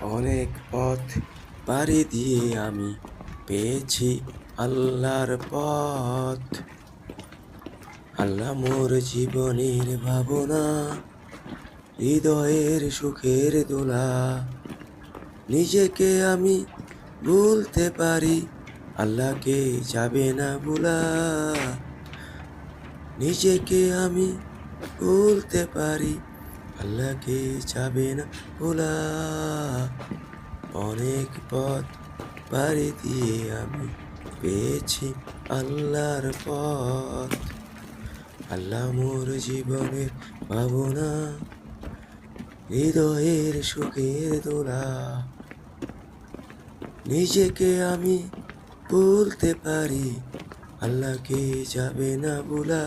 অনেক পথ পাড়ি দিয়ে আমি পেয়েছি আল্লাহর পথ। আল্লাহ মোর জীবনের ভাবনা, হৃদয়ের সুখের দোলা। নিজেকে আমি ভুলতে পারি, আল্লাহকে যাবে না ভোলা। নিজেকে আমি ভুলতে পারি, আল্লাহকে যাবে না ভোলা। অনেক পথ পাড়ি দিয়ে আমি পেয়েছি আল্লাহর পথ। আল্লাহ মোর জীবনের ভাবনা, হৃদয়ের সুখের দোলা। নিজেকে আমি ভুলতে পারি, আল্লাহকে যাবে না ভোলা।